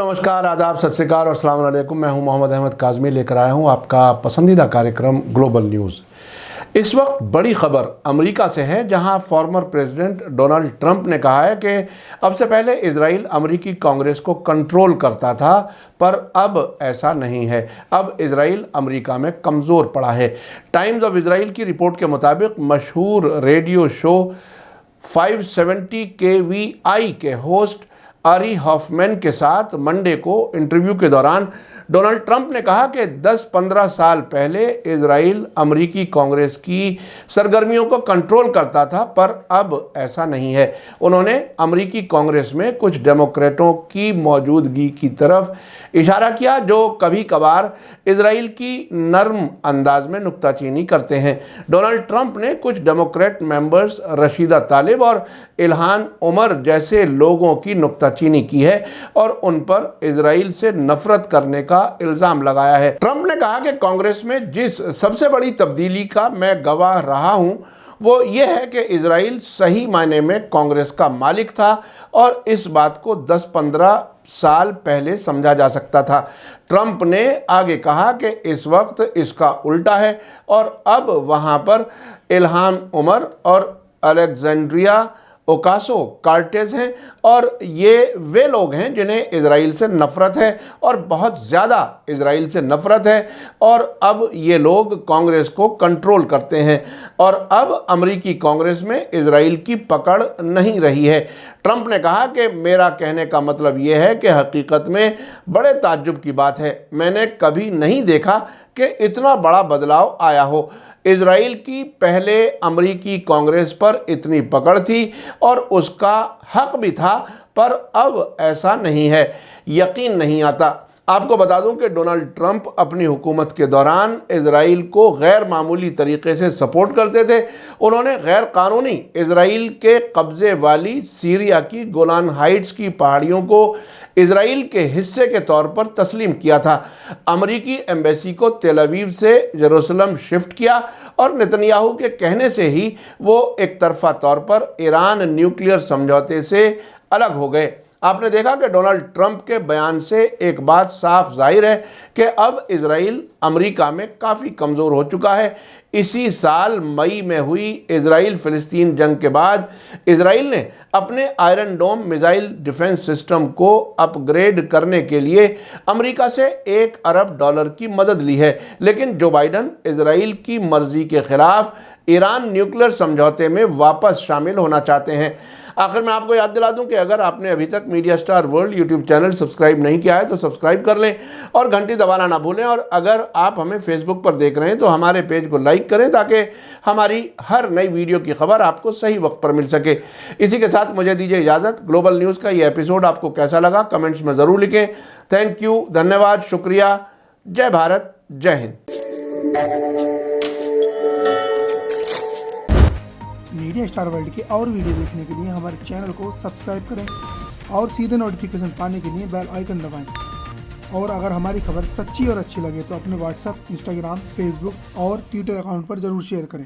नमस्कार, आदाब, सत श्री अकाल और अस्सलाम वालेकुम। मैं हूं मोहम्मद अहमद काज़मी, लेकर आया हूं आपका पसंदीदा कार्यक्रम ग्लोबल न्यूज़। इस वक्त बड़ी खबर अमेरिका से है, जहां फॉर्मर प्रेसिडेंट डोनाल्ड ट्रंप ने कहा है कि अब से पहले इजराइल अमेरिकी कांग्रेस को कंट्रोल करता था, पर अब ऐसा नहीं है। अब इजराइल अमेरिका में कमज़ोर पड़ा है। टाइम्स ऑफ इजराइल की रिपोर्ट के मुताबिक मशहूर रेडियो शो 570 KVI के होस्ट आरी हॉफमैन के साथ मंडे को इंटरव्यू के दौरान डोनाल्ड ट्रंप ने कहा कि 10-15 साल पहले इजराइल अमेरिकी कांग्रेस की सरगर्मियों को कंट्रोल करता था, पर अब ऐसा नहीं है। उन्होंने अमेरिकी कांग्रेस में कुछ डेमोक्रेटों की मौजूदगी की तरफ इशारा किया, जो कभी कभार इजराइल की नर्म अंदाज में नुक्ताचीनी करते हैं। डोनाल्ड ट्रंप ने कुछ डेमोक्रेट मेंबर्स रशीदा तालिब और इल्हान उमर जैसे लोगों की नुक्ताचीनी की है और उन पर इजराइल से नफरत करने का इल्जाम लगाया है। ट्रंप ने कहा कि कांग्रेस में जिस सबसे बड़ी तब्दीली का मैं गवाह रहा हूं, वो ये है कि इजराइल सही मायने में कांग्रेस का मालिक था और इस बात को 10-15 साल पहले समझा जा सकता था। ट्रंप ने आगे कहा कि इस वक्त इसका उल्टा है और अब वहां पर इल्हान उमर और अलेक्जेंड्रिया ओकासो कार्टेज हैं और ये वे लोग हैं जिन्हें इजराइल से नफ़रत है और बहुत ज़्यादा इजराइल से नफ़रत है, और अब ये लोग कांग्रेस को कंट्रोल करते हैं और अब अमेरिकी कांग्रेस में इजराइल की पकड़ नहीं रही है। ट्रंप ने कहा कि मेरा कहने का मतलब ये है कि हकीकत में बड़े ताज्जुब की बात है, मैंने कभी नहीं देखा कि इतना बड़ा बदलाव आया हो। इजराइल की पहले अमेरिकी कांग्रेस पर इतनी पकड़ थी और उसका हक भी था, पर अब ऐसा नहीं है। यकीन नहीं आता। आपको बता दूं कि डोनाल्ड ट्रंप अपनी हुकूमत के दौरान इजराइल को गैर मामूली तरीके से सपोर्ट करते थे। उन्होंने गैर कानूनी इजराइल के कब्जे वाली सीरिया की गोलान हाइट्स की पहाड़ियों को इजराइल के हिस्से के तौर पर तस्लीम किया था। अमेरिकी एम्बेसी को तेल अवीव से यरूशलेम शिफ्ट किया और नेतन्याहू के कहने से ही वो एक तरफा तौर पर ईरान न्यूक्लियर समझौते से अलग हो गए। आपने देखा कि डोनाल्ड ट्रंप के बयान से एक बात साफ जाहिर है कि अब इजराइल अमेरिका में काफ़ी कमज़ोर हो चुका है। इसी साल मई में हुई इजराइल फ़िलिस्तीन जंग के बाद इजराइल ने अपने iron dome missile defence system को अपग्रेड करने के लिए अमेरिका से $1 अरब की मदद ली है, लेकिन जो बाइडन इजराइल की मर्जी के खिलाफ ईरान न्यूक्लियर समझौते में वापस शामिल होना चाहते हैं। आखिर मैं आपको याद दिला दूं कि अगर आपने अभी तक media star world YouTube channel subscribe नहीं किया है तो सब्सक्राइब कर लें और घंटी दबाना ना भूलें, और अगर आप हमें फेसबुक पर देख रहे हैं तो हमारे पेज को लाइक करें ताकि हमारी हर नई वीडियो की खबर आपको सही वक्त पर मिल सके। इसी के साथ मुझे दीजिए इजाज़त। ग्लोबल न्यूज़ का ये एपिसोड आपको कैसा लगा कमेंट्स में ज़रूर लिखें। थैंक यू, धन्यवाद, शुक्रिया। जय भारत, जय हिंद। मीडिया स्टार वर्ल्ड की और वीडियो देखने के लिए हमारे चैनल को सब्सक्राइब करें और सीधे नोटिफिकेशन पाने के लिए बेल आइकन दबाएं। और अगर हमारी खबर सच्ची और अच्छी लगे तो अपने व्हाट्सएप, इंस्टाग्राम, फेसबुक और ट्विटर अकाउंट पर ज़रूर शेयर करें।